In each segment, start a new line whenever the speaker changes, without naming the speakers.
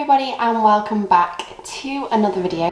everybody and welcome back to another video.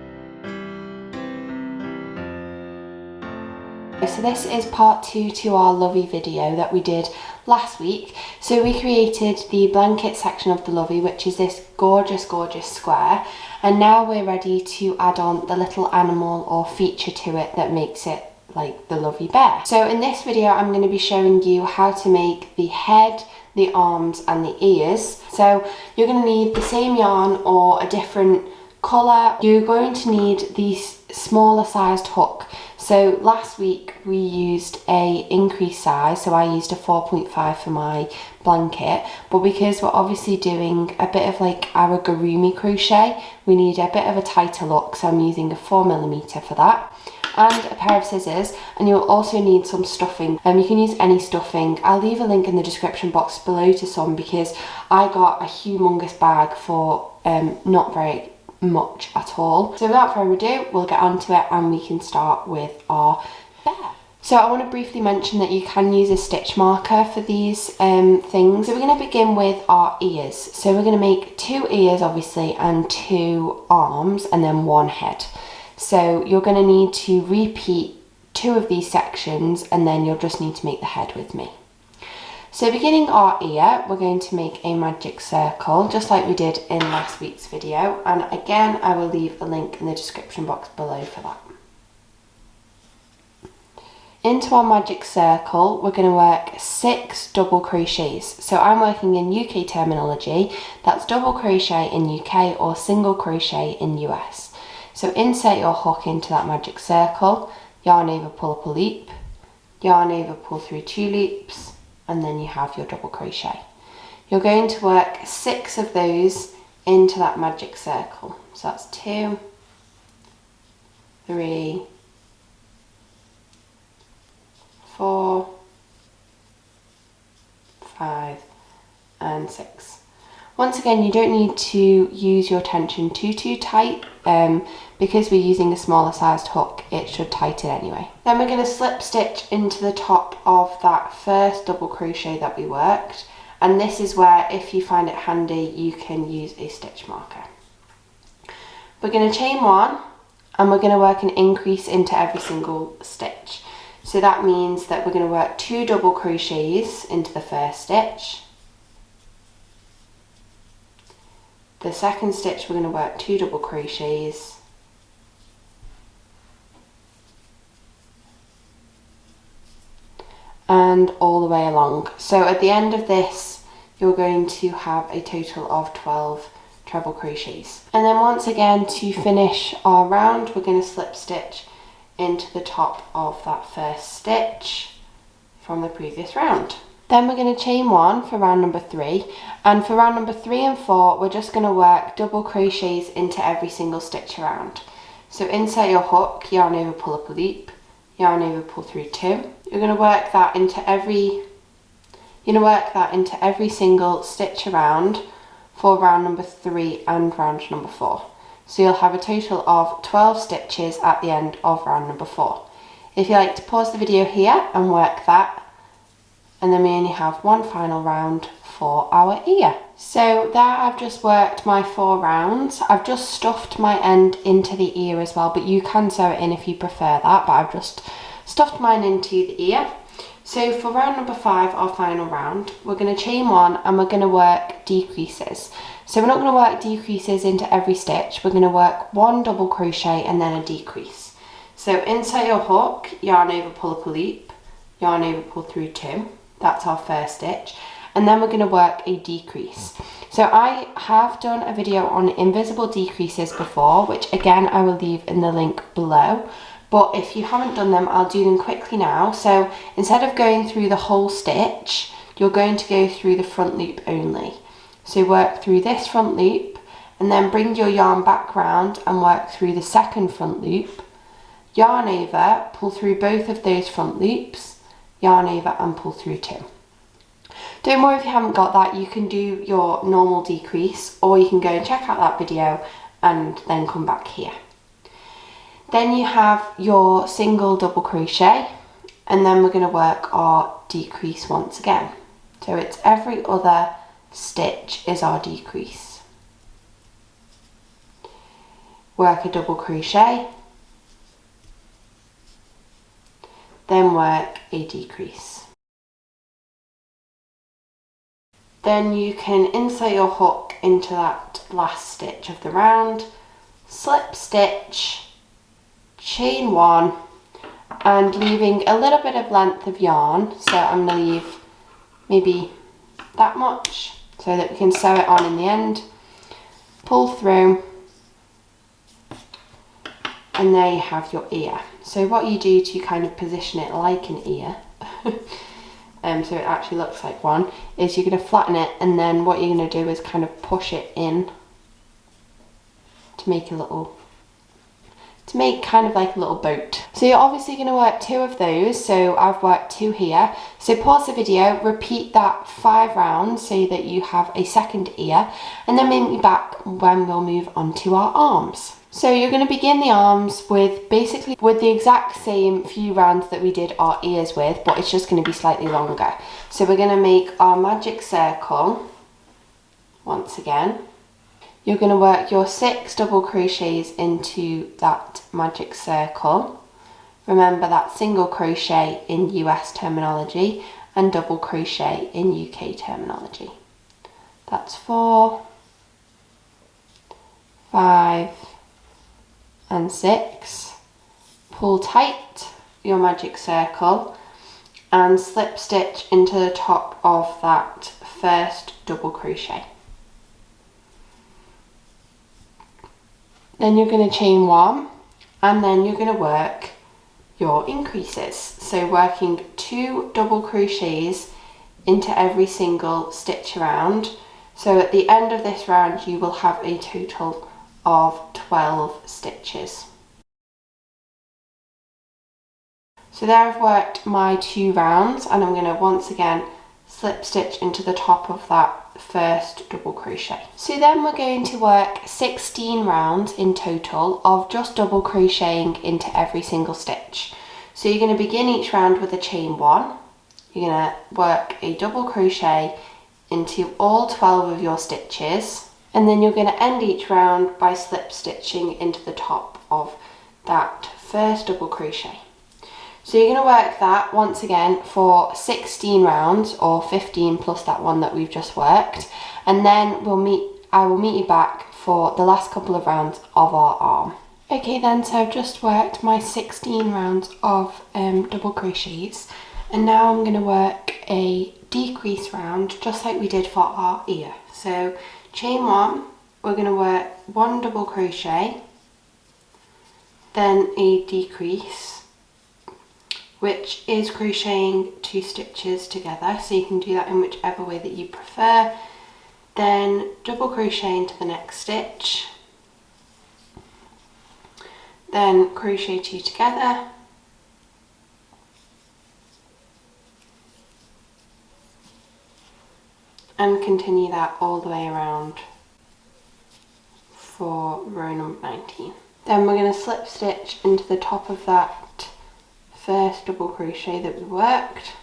So this is part 2 to our Lovey video that we did last week. So we created the blanket section of the Lovey, which is this gorgeous square, and now we're ready to add on the little animal or feature to it that makes it like the Lovey bear. So in this video I'm going to be showing you how to make the head, the arms and the ears. So you're going to need the same yarn or a different colour. You're going to need the smaller sized hook. So last week we used a increased size, so I used a 4.5 for my blanket, but because we're obviously doing a bit of like arigurumi crochet, we need a bit of a tighter look, so I'm using a 4mm for that. And a pair of scissors, and you'll also need some stuffing. You can use any stuffing. I'll leave a link in the description box below to some because I got a humongous bag for not very much at all. So without further ado, we'll get onto it and we can start with our bear. So I want to briefly mention that you can use a stitch marker for these things. So we're going to begin with our ears. So we're going to make 2 ears obviously and 2 arms and then 1 head. So you're going to need to repeat 2 of these sections and then you'll just need to make the head with me. So beginning our ear, we're going to make a magic circle just like we did in last week's video, and again I will leave a link in the description box below for that. Into our magic circle we're going to work 6 double crochets. So I'm working in UK terminology, that's double crochet in UK or single crochet in US. So insert your hook into that magic circle, yarn over, pull up a loop, yarn over, pull through 2 loops, and then you have your double crochet. You're going to work 6 of those into that magic circle. So that's 2, 3, 4, 5, and 6. Once again, you don't need to use your tension too tight, because we're using a smaller sized hook, it should tighten anyway. Then we're going to slip stitch into the top of that first double crochet that we worked, and this is where, if you find it handy, you can use a stitch marker. We're going to chain 1 and we're going to work an increase into every single stitch. So that means that we're going to work 2 double crochets into the first stitch. The second stitch we're going to work 2 double crochets, and all the way along. So at the end of this you're going to have a total of 12 treble crochets. And then once again, to finish our round, we're going to slip stitch into the top of that first stitch from the previous round. Then we're going to chain 1 for round number 3, and for round number 3 and 4 we're just going to work double crochets into every single stitch around. So insert your hook, yarn over, pull up a loop, yarn over, pull through 2. You're going to work that into every single stitch around for round number 3 and round number 4. So you'll have a total of 12 stitches at the end of round number 4. If you like to pause the video here and work that, and then we only have one final round for our ear. So there I've just worked my 4 rounds. I've just stuffed my end into the ear as well, but you can sew it in if you prefer that, but I've just stuffed mine into the ear. So for round number 5, our final round, we're going to chain 1 and we're going to work decreases. So we're not going to work decreases into every stitch, we're going to work 1 double crochet and then a decrease. So insert your hook, yarn over, pull up a loop, yarn over, pull through 2. That's our first stitch, and then we're going to work a decrease. So I have done a video on invisible decreases before, which again I will leave in the link below, but if you haven't done them I'll do them quickly now. So instead of going through the whole stitch, you're going to go through the front loop only. So work through this front loop and then bring your yarn back round and work through the second front loop, yarn over, pull through both of those front loops, yarn over and pull through 2. Don't worry if you haven't got that, you can do your normal decrease or you can go and check out that video and then come back here. Then you have your single double crochet and then we're going to work our decrease once again. So it's every other stitch is our decrease. work a double crochet, then work a decrease. Then you can insert your hook into that last stitch of the round, slip stitch, chain one, and leaving a little bit of length of yarn. So I'm going to leave maybe that much so that we can sew it on in the end. Pull through, and there you have your ear. So what you do to kind of position it like an ear, so it actually looks like one, is you're going to flatten it, and then what you're going to do is kind of push it in to make kind of like a little boat. So you're obviously going to work 2 of those, so I've worked 2 here. So pause the video, repeat that 5 rounds so that you have a second ear, and then meet me back when we'll move on to our arms. So you're going to begin the arms with the exact same few rounds that we did our ears with, but it's just going to be slightly longer. So we're going to make our magic circle once again. You're going to work your 6 double crochets into that magic circle. Remember, that's single crochet in US terminology and double crochet in UK terminology. That's 4, 5 and 6. Pull tight your magic circle and slip stitch into the top of that first double crochet. Then you're going to chain 1, and then you're going to work your increases. So working 2 double crochets into every single stitch around. So at the end of this round you will have a total of 12 stitches. So there I've worked my 2 rounds, and I'm going to once again slip stitch into the top of that first double crochet. So then we're going to work 16 rounds in total of just double crocheting into every single stitch. So you're going to begin each round with a chain 1. You're going to work a double crochet into all 12 of your stitches, and then you're going to end each round by slip stitching into the top of that first double crochet. So you're going to work that once again for 16 rounds, or 15 plus that one that we've just worked, and then I will meet you back for the last couple of rounds of our arm. Okay then, so I've just worked my 16 rounds of double crochets, and now I'm going to work a decrease round just like we did for our ear. So chain 1, we're going to work 1 double crochet, then a decrease, which is crocheting 2 stitches together, so you can do that in whichever way that you prefer. Then double crochet into the next stitch, then crochet 2 together, and continue that all the way around for row number 19. Then we're going to slip stitch into the top of that first double crochet that we worked,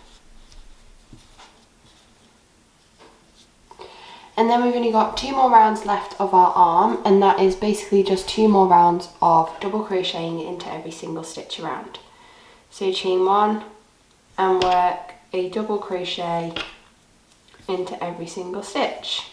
and then we've only got 2 more rounds left of our arm, and that is basically just 2 more rounds of double crocheting into every single stitch around. So chain 1 and work a double crochet into every single stitch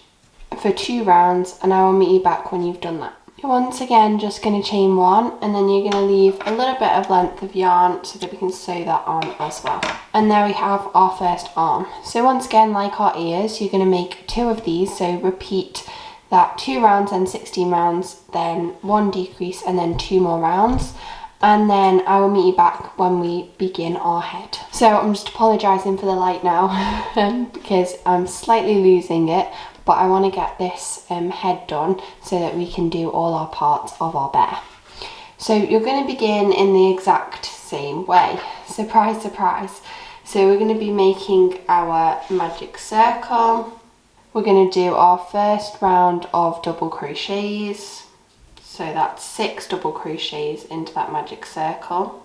for 2 rounds, and I will meet you back when you've done that. You're once again just going to chain 1, and then you're going to leave a little bit of length of yarn so that we can sew that on as well. And there we have our first arm. So once again, like our ears, you're going to make 2 of these, so repeat that 2 rounds and 16 rounds, then 1 decrease, and then 2 more rounds. And then I will meet you back when we begin our head. So I'm just apologising for the light now because I'm slightly losing it, but I want to get this head done so that we can do all our parts of our bear. So you're going to begin in the exact same way. Surprise, surprise. So we're going to be making our magic circle. We're going to do our first round of double crochets. So that's 6 double crochets into that magic circle.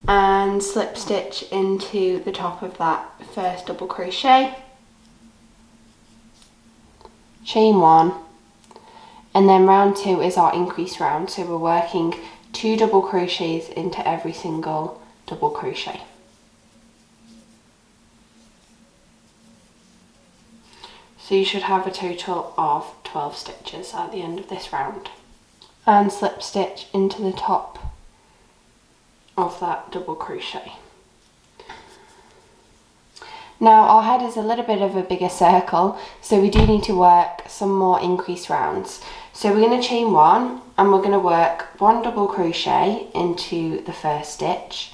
And slip stitch into the top of that first double crochet, chain 1, And then round 2 is our increase round, so we're working 2 double crochets into every single double crochet. So you should have a total of 12 stitches at the end of this round. And slip stitch into the top of that double crochet. Now our head is a little bit of a bigger circle, so we do need to work some more increase rounds. So we're going to chain 1 and we're going to work 1 double crochet into the first stitch,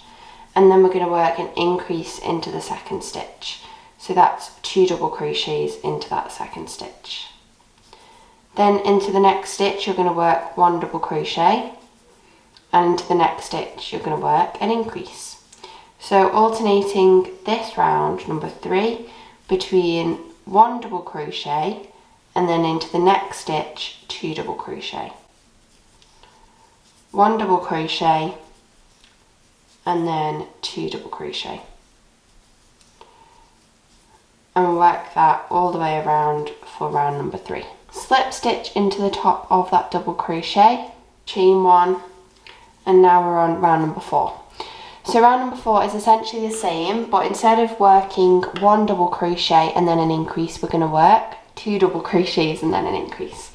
and then we're going to work an increase into the second stitch. So that's 2 double crochets into that second stitch. Then into the next stitch you're going to work 1 double crochet, and into the next stitch you're going to work an increase. So alternating this round, number 3, between 1 double crochet and then into the next stitch 2 double crochet. 1 double crochet and then 2 double crochet. And work that all the way around for round number 3. Slip stitch into the top of that double crochet, chain 1, and now we're on round number 4. So round number 4 is essentially the same, but instead of working 1 double crochet and then an increase, we're going to work 2 double crochets and then an increase.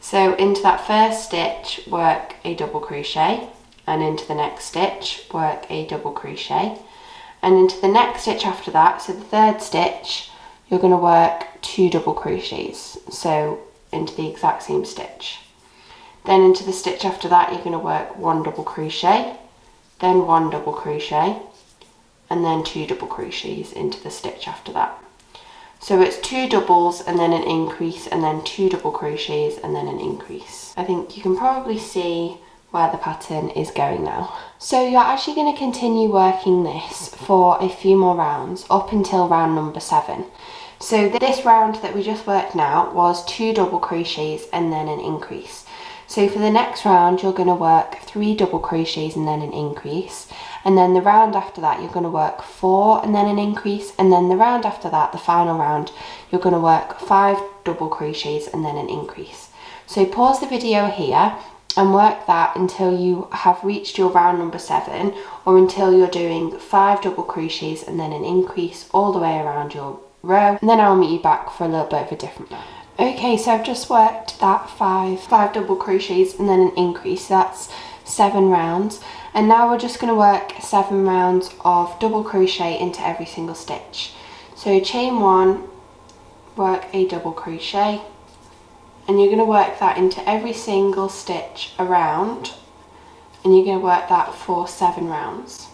So into that first stitch work a double crochet, and into the next stitch work a double crochet, and into the next stitch after that, so the third stitch, you're going to work 2 double crochets, so into the exact same stitch. Then into the stitch after that you're going to work 1 double crochet, then 1 double crochet, and then 2 double crochets into the stitch after that. So it's 2 doubles and then an increase, and then 2 double crochets and then an increase. I think you can probably see where the pattern is going now. So you're actually going to continue working this for a few more rounds up until round number 7. So this round that we just worked now was 2 double crochets and then an increase. So for the next round you're going to work 3 double crochets and then an increase, and then the round after that you're going to work 4 and then an increase, and then the round after that, the final round, you're going to work 5 double crochets and then an increase. So pause the video here and work that until you have reached your round number 7, or until you're doing 5 double crochets and then an increase all the way around your row, and then I'll meet you back for a little bit of a different round. Okay, so I've just worked that 5 double crochets and then an increase. That's 7 rounds, and now we're just going to work 7 rounds of double crochet into every single stitch. So chain 1, work a double crochet, and you're going to work that into every single stitch around, and you're going to work that for 7 rounds.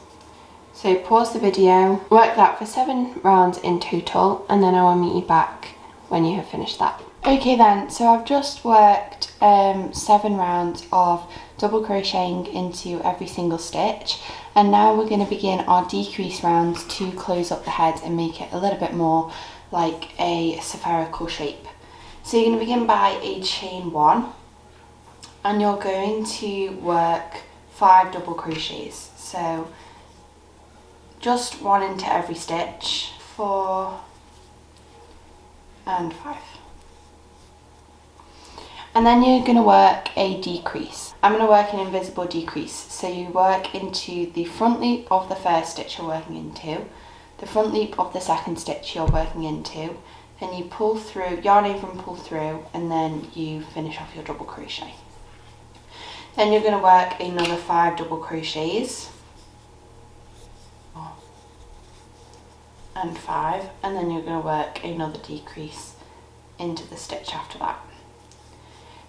So pause the video, work that for 7 rounds in total, and then I will meet you back when you have finished that. Okay then, so I've just worked 7 rounds of double crocheting into every single stitch, and now we're going to begin our decrease rounds to close up the head and make it a little bit more like a spherical shape. So you're going to begin by a chain 1, and you're going to work 5 double crochets. So just 1 into every stitch, 4 and 5. And then you're going to work a decrease. I'm going to work an invisible decrease. So you work into the front loop of the first stitch you're working into, the front loop of the second stitch you're working into, then you pull through, yarn over and pull through, and then you finish off your double crochet. Then you're going to work another 5 double crochets, and 5, and then you're going to work another decrease into the stitch after that.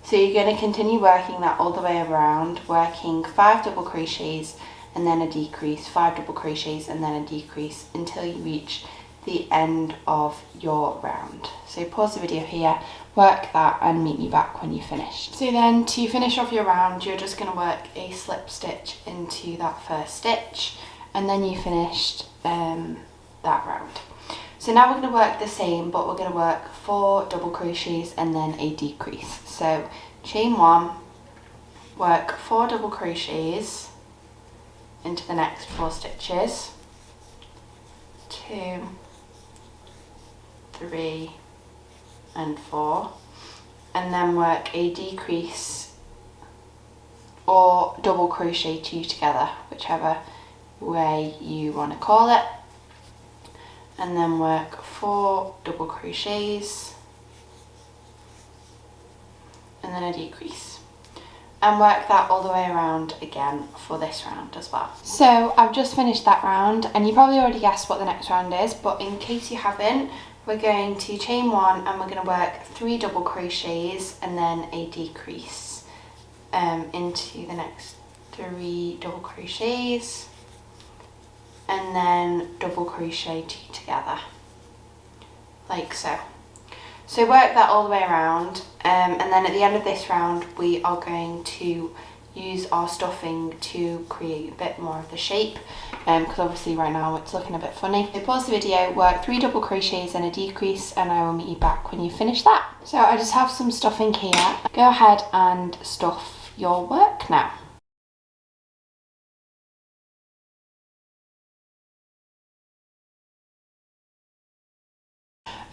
So you're going to continue working that all the way around, working 5 double crochets and then a decrease, 5 double crochets and then a decrease, until you reach the end of your round. So pause the video here, work that, and meet me back when you've finished. So then to finish off your round, you're just going to work a slip stitch into that first stitch, and then you finished that round. So now we're going to work the same, but we're going to work 4 double crochets and then a decrease. So chain 1, work 4 double crochets into the next 4 stitches, 2, 3 and 4, and then work a decrease or double crochet 2 together, whichever way you want to call it, and then work 4 double crochets and then a decrease, and work that all the way around again for this round as well. So I've just finished that round, and you probably already guessed what the next round is, but in case you haven't, we're going to chain 1 and we're going to work 3 double crochets and then a decrease into the next 3 double crochets and then double crochet 2 together, like so. So work that all the way around, and then at the end of this round we are going to use our stuffing to create a bit more of the shape, because obviously right now it's looking a bit funny. So pause the video, work 3 double crochets and a decrease, and I will meet you back when you finish that. So I just have some stuffing here. Go ahead and stuff your work now.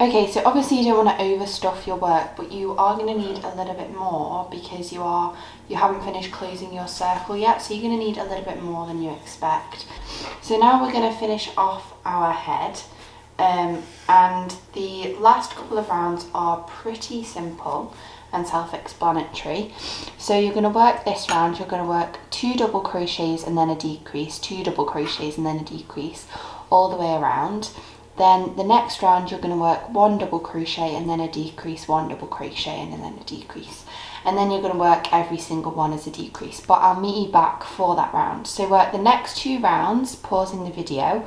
Okay, so obviously you don't want to overstuff your work, but you are going to need a little bit more because you haven't finished closing your circle yet, so you're going to need a little bit more than you expect. So now we're going to finish off our head, and the last couple of rounds are pretty simple and self-explanatory. So you're going to work this round, you're going to work 2 double crochets and then a decrease, 2 double crochets and then a decrease all the way around. Then the next round you're going to work 1 double crochet and then a decrease, 1 double crochet and then a decrease. And then you're going to work every single one as a decrease, but I'll meet you back for that round. So work the next 2 rounds, pausing the video,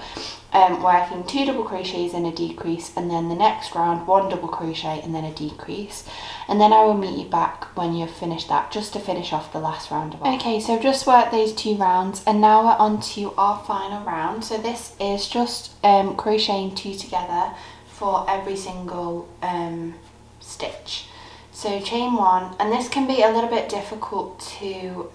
working 2 double crochets and a decrease, and then the next round 1 double crochet and then a decrease. And then I will meet you back when you've finished that, just to finish off the last round of our. Okay, so just work those 2 rounds, and now we're on to our final round. So this is just crocheting 2 together for every single stitch. So chain 1, and this can be a little bit difficult to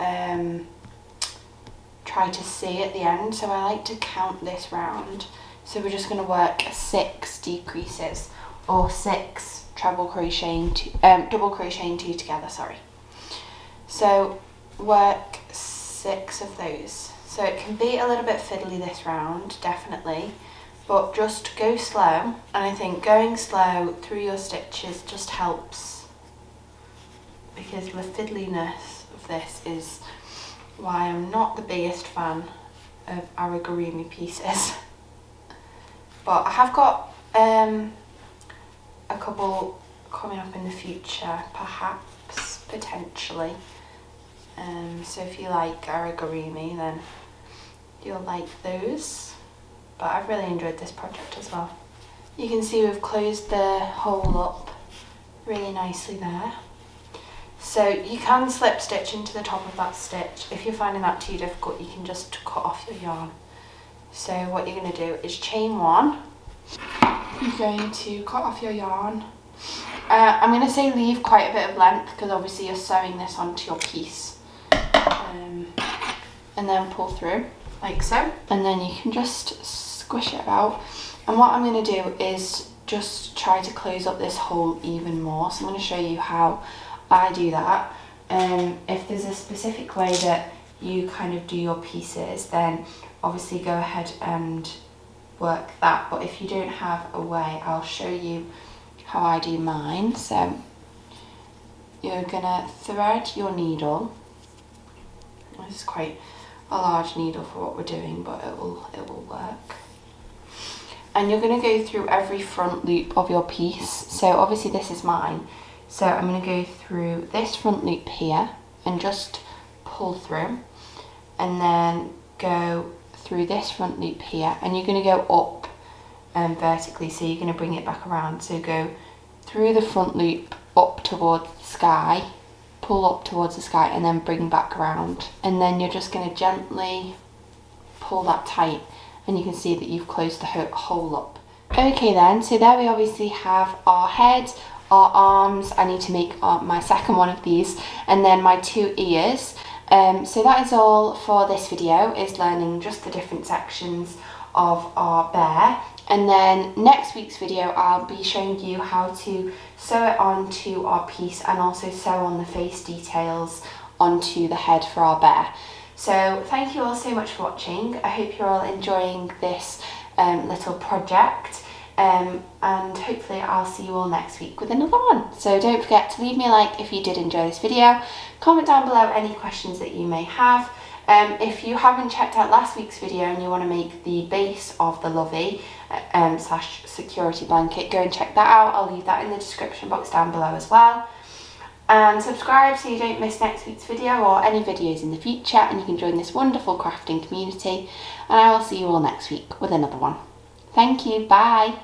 try to see at the end, so I like to count this round. So we're just going to work 6 decreases, or 6 double crocheting 2 together, sorry. So work 6 of those. So it can be a little bit fiddly this round, definitely, but just go slow, and I think going slow through your stitches just helps, because the fiddliness of this is why I'm not the biggest fan of arigurumi pieces. But I have got a couple coming up in the future, perhaps, potentially. So if you like arigurumi, then you'll like those. But I've really enjoyed this project as well. You can see we've closed the hole up really nicely there. So you can slip stitch into the top of that stitch. If you're finding that too difficult, you can just cut off your yarn. So what you're going to do is chain 1. You're going to cut off your yarn. I'm going to say leave quite a bit of length, because obviously you're sewing this onto your piece. And then pull through, like so. And then you can just squish it out. And what I'm going to do is just try to close up this hole even more. So I'm going to show you how I do that. If there's a specific way that you kind of do your pieces, then obviously go ahead and work that, but if you don't have a way, I'll show you how I do mine. So you're gonna thread your needle. This is quite a large needle for what we're doing, but it will work. And you're gonna go through every front loop of your piece. So obviously this is mine. So I'm going to go through this front loop here and just pull through, and then go through this front loop here, and you're going to go up vertically, so you're going to bring it back around. So go through the front loop up towards the sky, pull up towards the sky, and then bring back around, and then you're just going to gently pull that tight, and you can see that you've closed the hole up. Okay then, so there we obviously have our head, our arms. I need to make my second one of these, and then my 2 ears. So that is all for this video, is learning just the different sections of our bear. And then next week's video I'll be showing you how to sew it onto our piece and also sew on the face details onto the head for our bear. So thank you all so much for watching. I hope you're all enjoying this little project, and hopefully I'll see you all next week with another one. So don't forget to leave me a like if you did enjoy this video. Comment down below any questions that you may have. If you haven't checked out last week's video and you want to make the base of the Lovey / security blanket, go and check that out. I'll leave that in the description box down below as well. And subscribe so you don't miss next week's video or any videos in the future, and you can join this wonderful crafting community. And I will see you all next week with another one. Thank you, bye!